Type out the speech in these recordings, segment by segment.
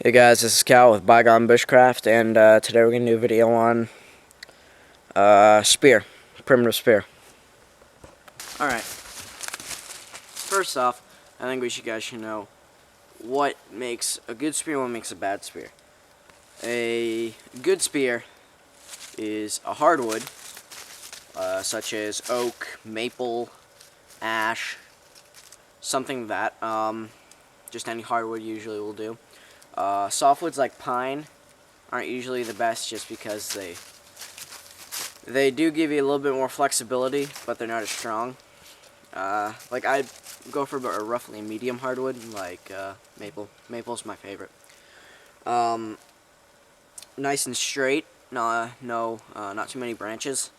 Hey guys, this is Cal with Bygone Bushcraft, and today we're going to do a video on spear, primitive spear. Alright, first off, I think you guys should know what makes a good spear and what makes a bad spear. A good spear is a hardwood, such as oak, maple, ash, something like that. Just any hardwood usually will do. Softwoods like pine aren't usually the best just because they do give you a little bit more flexibility, but they're not as strong. Like I'd go for a roughly medium hardwood like maple. Maple's my favorite. Nice and straight, not too many branches,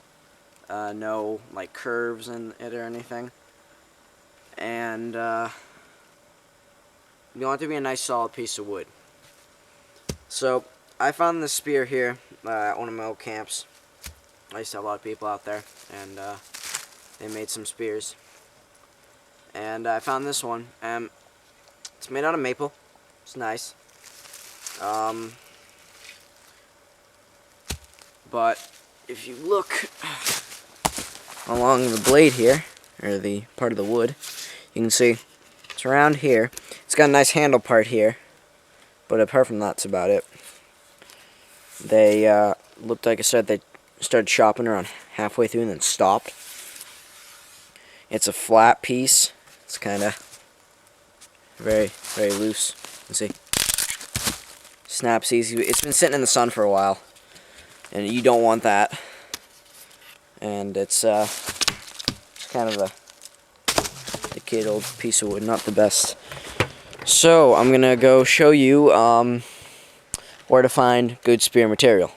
no like curves in it or anything, and you want it to be a nice solid piece of wood. So I found this spear here at one of my old camps. I used to have a lot of people out there, and they made some spears. And I found this one, and it's made out of maple. It's nice. But if you look along the blade here, or the part of the wood, you can see it's around here. It's got a nice handle part here, but apart from that's about it. They looked like I said they started chopping around halfway through and then stopped. It's a flat piece. It's kind of very, very loose. You can see, snaps easy. It's been sitting in the sun for a while, and you don't want that. And it's kind of a decayed old piece of wood, not the best. So I'm gonna go show you where to find good spear material.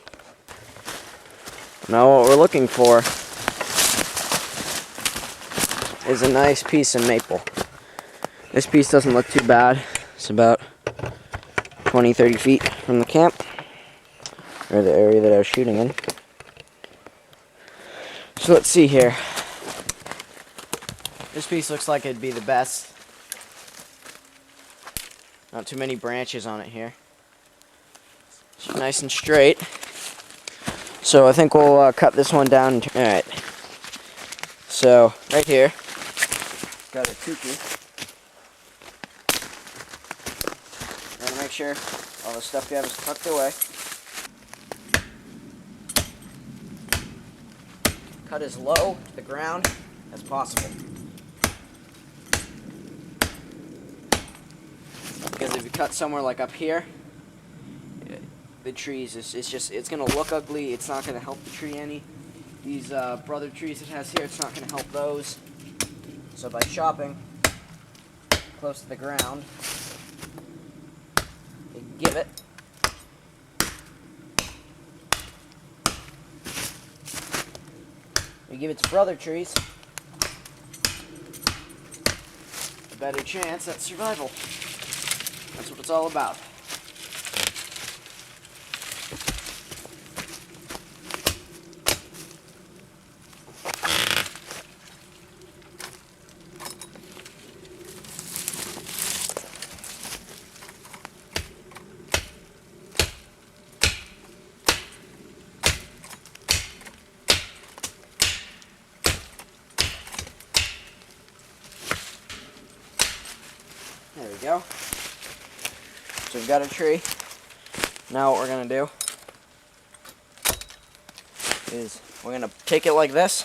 Now what we're looking for is a nice piece of maple. This piece doesn't look too bad. It's about 20-30 feet from the camp, or the area that I was shooting in. So let's see here. This piece looks like it'd be the best. Not too many branches on it here. It's nice and straight. So I think we'll cut this one down. Alright. So, right here, got a tukey. Gotta make sure all the stuff you have is tucked away. Cut as low to the ground as possible. Because if you cut somewhere like up here, the trees, it's gonna look ugly. It's not gonna help the tree any. These brother trees it has here, it's not gonna help those. So by chopping close to the ground, you give it to brother trees, a better chance at survival. That's what it's all about. There we go. So we've got a tree. Now what we're going to do is we're going to take it like this.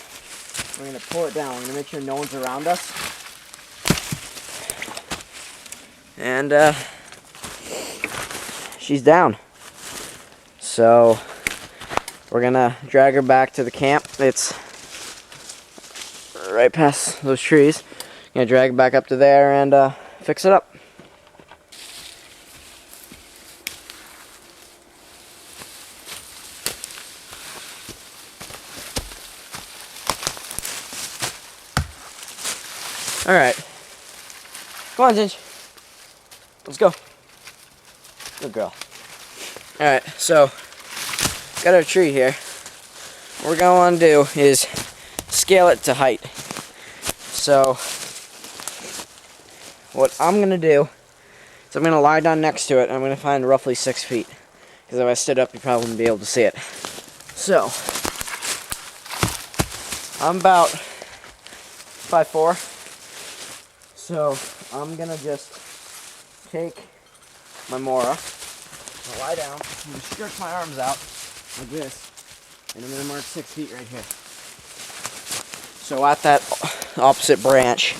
We're going to pull it down. We're going to make sure no one's around us. And she's down. So we're going to drag her back to the camp. It's right past those trees. Going to drag it back up to there and fix it up. Alright. Come on, Ginge. Let's go. Good girl. Alright, so, got our tree here. What we're going to want to do is scale it to height. So, what I'm going to do So I'm going to lie down next to it, and I'm going to find roughly 6 feet. Because if I stood up, you probably wouldn't be able to see it. So, I'm about 5'4". So, I'm going to just take my Mora, I'll lie down, I'm going to stretch my arms out like this, and I'm going to mark 6 feet right here. So at that opposite branch,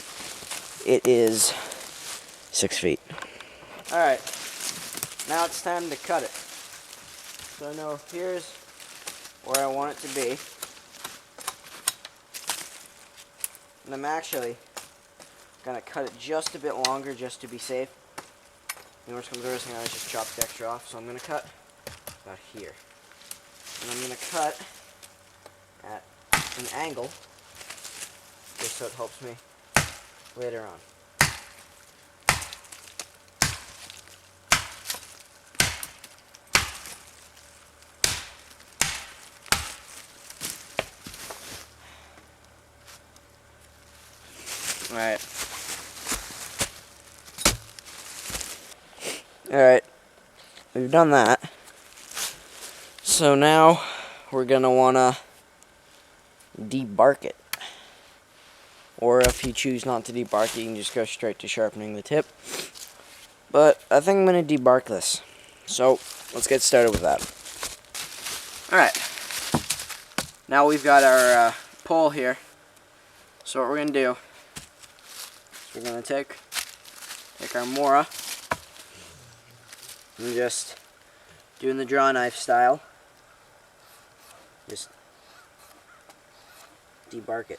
it is 6 feet. Alright, now it's time to cut it. So I know here's where I want it to be. And I'm actually going to cut it just a bit longer just to be safe. And worst comes to worst, I just chop the extra off. So I'm going to cut about here. And I'm going to cut at an angle just so it helps me later on. Alright, we've done that. So now we're going to want to debark it. Or if you choose not to debark it, you can just go straight to sharpening the tip. But I think I'm going to debark this. So let's get started with that. Alright, now we've got our pole here. So what we're going to do is we're going to take our Mora and just doing the draw knife style, just debark it.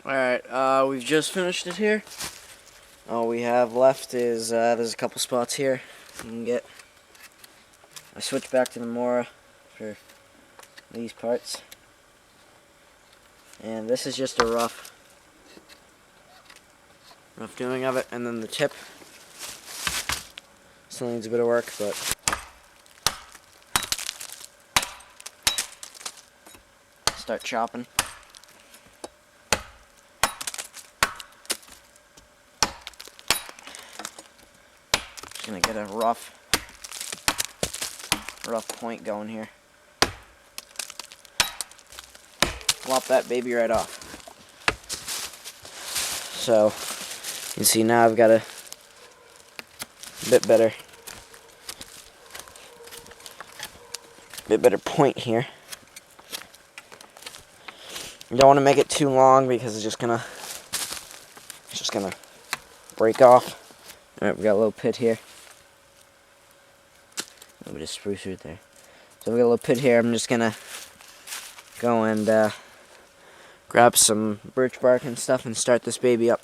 Alright, we've just finished it here. All we have left is, there's a couple spots here you can get. I switched back to the Mora for these parts. And this is just a rough doing of it. And then the tip still needs a bit of work, but start chopping. Just gonna get a rough point going here. Lop that baby right off. So you can see now I've got a bit better point here. You don't want to make it too long because it's just gonna break off. Alright, we got a little pit here. A little bit of spruce root there. So we got a little pit here. I'm just gonna go and grab some birch bark and stuff and start this baby up.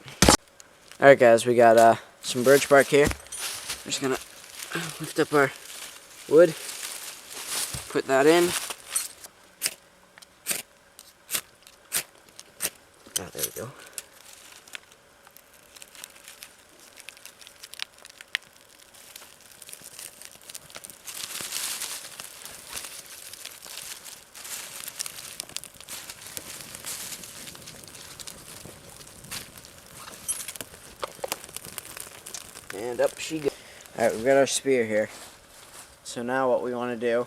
Alright guys, we got some birch bark here. We're just gonna lift up our wood, put that in. Oh, there we go. And up she goes. Alright, we've got our spear here. So now what we want to do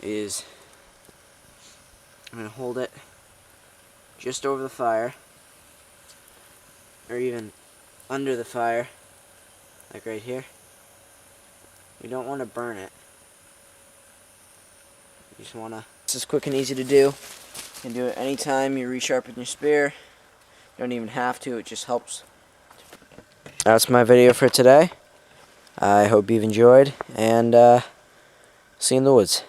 is I'm going to hold it just over the fire, or even under the fire, like right here. We don't want to burn it. You just want to... This is quick and easy to do. You can do it anytime you resharpen your spear. You don't even have to, it just helps. That's my video for today. I hope you've enjoyed, and see you in the woods.